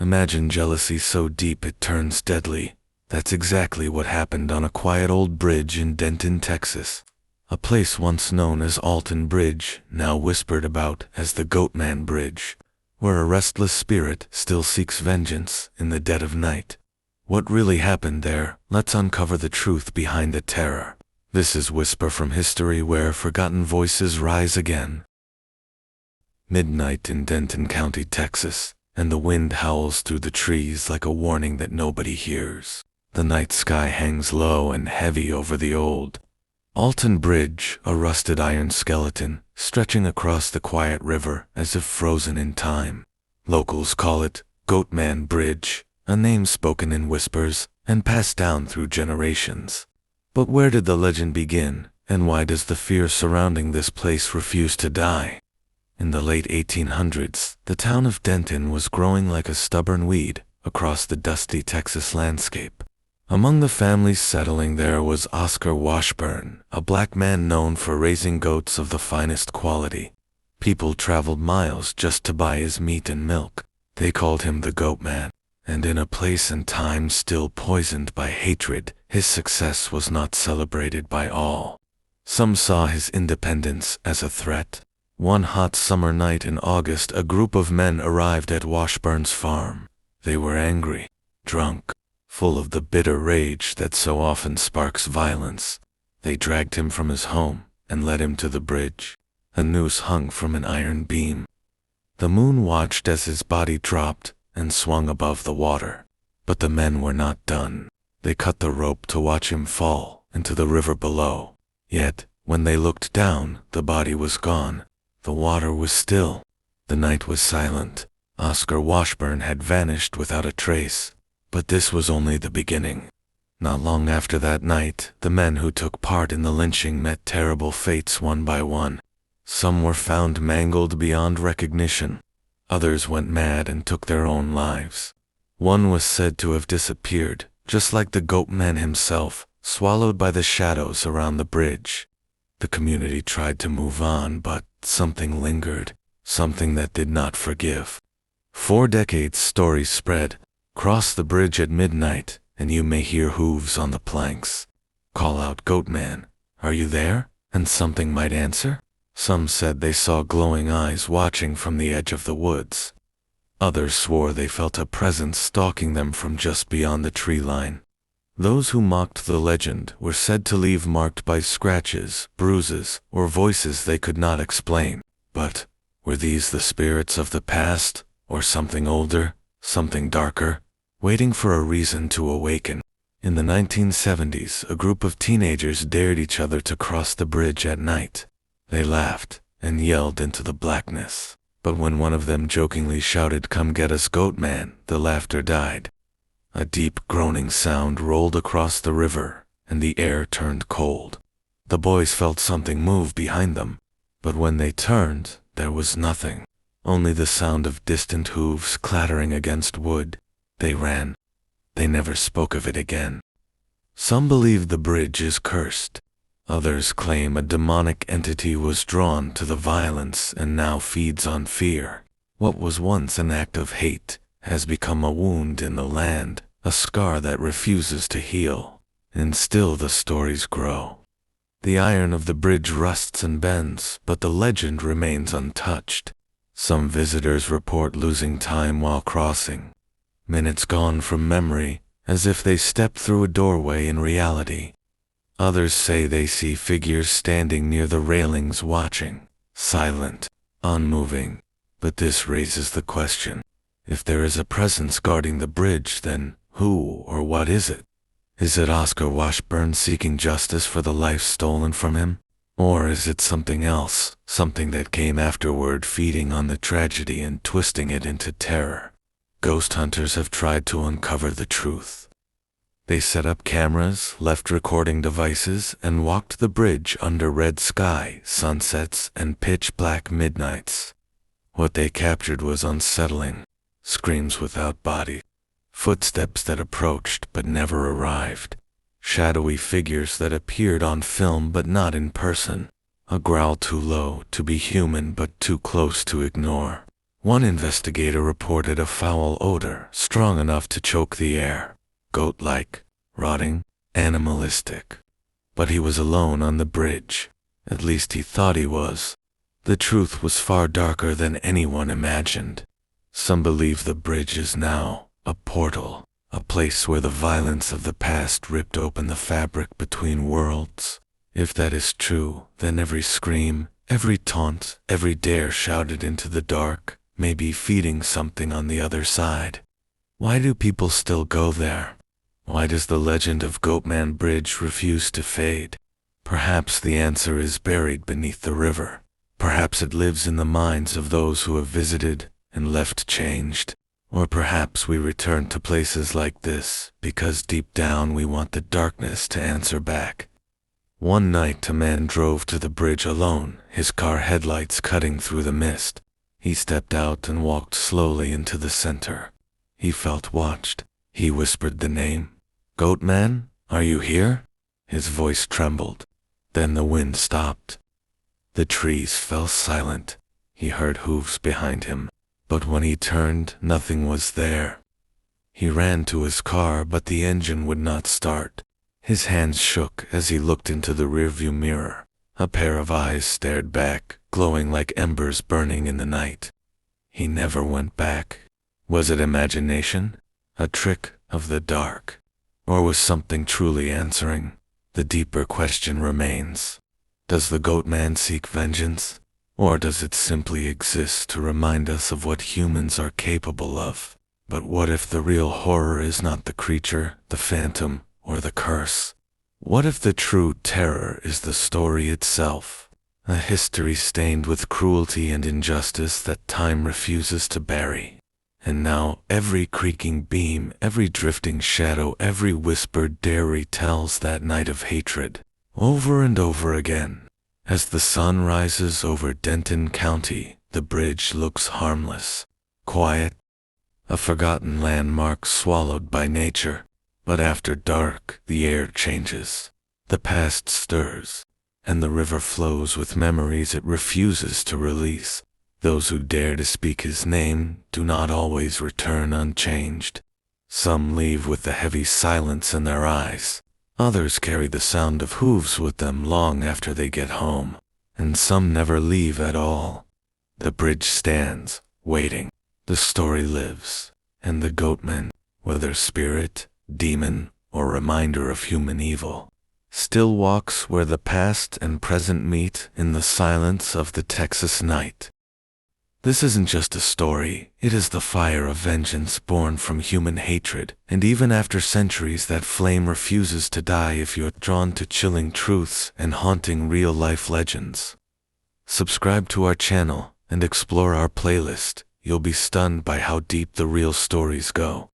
Imagine jealousy so deep it turns deadly. That's exactly what happened on a quiet old bridge in Denton, Texas. A place once known as Alton Bridge, now whispered about as the Goatman Bridge, where a restless spirit still seeks vengeance in the dead of night. What really happened there? Let's uncover the truth behind the terror. This is Whisper from History, where forgotten voices rise again. Midnight in Denton County, Texas, and the wind howls through the trees like a warning that nobody hears. The night sky hangs low and heavy over the Old Alton Bridge, a rusted iron skeleton stretching across the quiet river as if frozen in time. Locals call it Goatman Bridge, a name spoken in whispers and passed down through generations. But where did the legend begin, and why does the fear surrounding this place refuse to die? In the late 1800s, the town of Denton was growing like a stubborn weed across the dusty Texas landscape. Among the families settling there was Oscar Washburn, a black man known for raising goats of the finest quality. People traveled miles just to buy his meat and milk. They called him the Goatman, and in a place and time still poisoned by hatred, his success was not celebrated by all. Some saw his independence as a threat. One hot summer night in August, a group of men arrived at Washburn's farm. They were angry, drunk, full of the bitter rage that so often sparks violence. They dragged him from his home and led him to the bridge. A noose hung from an iron beam. The moon watched as his body dropped and swung above the water. But the men were not done. They cut the rope to watch him fall into the river below. Yet, when they looked down, the body was gone. The water was still. The night was silent. Oscar Washburn had vanished without a trace. But this was only the beginning. Not long after that night, the men who took part in the lynching met terrible fates one by one. Some were found mangled beyond recognition. Others went mad and took their own lives. One was said to have disappeared, just like the Goatman himself, swallowed by the shadows around the bridge. The community tried to move on, but something lingered, something that did not forgive. 4 decades stories spread. Cross the bridge at midnight, and you may hear hooves on the planks. Call out, "Goatman, are you there?" and something might answer. Some said they saw glowing eyes watching from the edge of the woods. Others swore they felt a presence stalking them from just beyond the tree line. Those who mocked the legend were said to leave marked by scratches, bruises, or voices they could not explain. But were these the spirits of the past, or something older, something darker, waiting for a reason to awaken? In the 1970s, a group of teenagers dared each other to cross the bridge at night. They laughed and yelled into the blackness. But when one of them jokingly shouted, "Come get us, Goatman," the laughter died. A deep groaning sound rolled across the river, and the air turned cold. The boys felt something move behind them, but when they turned, there was nothing. Only the sound of distant hooves clattering against wood. They ran. They never spoke of it again. Some believe the bridge is cursed. Others claim a demonic entity was drawn to the violence and now feeds on fear. What was once an act of hate has become a wound in the land, a scar that refuses to heal. And still the stories grow. The iron of the bridge rusts and bends, but the legend remains untouched. Some visitors report losing time while crossing. Minutes gone from memory, as if they stepped through a doorway in reality. Others say they see figures standing near the railings watching, silent, unmoving. But this raises the question. If there is a presence guarding the bridge, then who or what is it? Is it Oscar Washburn seeking justice for the life stolen from him? Or is it something else, something that came afterward, feeding on the tragedy and twisting it into terror? Ghost hunters have tried to uncover the truth. They set up cameras, left recording devices, and walked the bridge under red sky, sunsets, and pitch-black midnights. What they captured was unsettling. Screams without body. Footsteps that approached but never arrived. Shadowy figures that appeared on film but not in person. A growl too low to be human but too close to ignore. One investigator reported a foul odor strong enough to choke the air, goat-like, rotting, animalistic. But he was alone on the bridge. At least he thought he was. The truth was far darker than anyone imagined. Some believe the bridge is now a portal, a place where the violence of the past ripped open the fabric between worlds. If that is true, then every scream, every taunt, every dare shouted into the dark may be feeding something on the other side. Why do people still go there? Why does the legend of Goatman Bridge refuse to fade? Perhaps the answer is buried beneath the river. Perhaps it lives in the minds of those who have visited and left changed. Or perhaps we return to places like this because deep down we want the darkness to answer back. One night a man drove to the bridge alone, his car headlights cutting through the mist. He stepped out and walked slowly into the center. He felt watched. He whispered the name. "Goatman, are you here?" His voice trembled. Then the wind stopped. The trees fell silent. He heard hooves behind him, but when he turned, nothing was there. He ran to his car, but the engine would not start. His hands shook as he looked into the rearview mirror. A pair of eyes stared back, glowing like embers burning in the night. He never went back. Was it imagination? A trick of the dark? Or was something truly answering? The deeper question remains. Does the Goatman seek vengeance? Or does it simply exist to remind us of what humans are capable of? But what if the real horror is not the creature, the phantom, or the curse? What if the true terror is the story itself? A history stained with cruelty and injustice that time refuses to bury. And now every creaking beam, every drifting shadow, every whispered dare retells that night of hatred, over and over again. As the sun rises over Denton County, the bridge looks harmless, quiet, a forgotten landmark swallowed by nature. But after dark, the air changes, the past stirs, and the river flows with memories it refuses to release. Those who dare to speak his name do not always return unchanged. Some leave with the heavy silence in their eyes. Others carry the sound of hooves with them long after they get home. And some never leave at all. The bridge stands, waiting. The story lives. And the Goatman, whether spirit, demon, or reminder of human evil, still walks where the past and present meet in the silence of the Texas night. This isn't just a story, it is the fire of vengeance born from human hatred, and even after centuries that flame refuses to die if you're drawn to chilling truths and haunting real-life legends. Subscribe to our channel and explore our playlist. You'll be stunned by how deep the real stories go.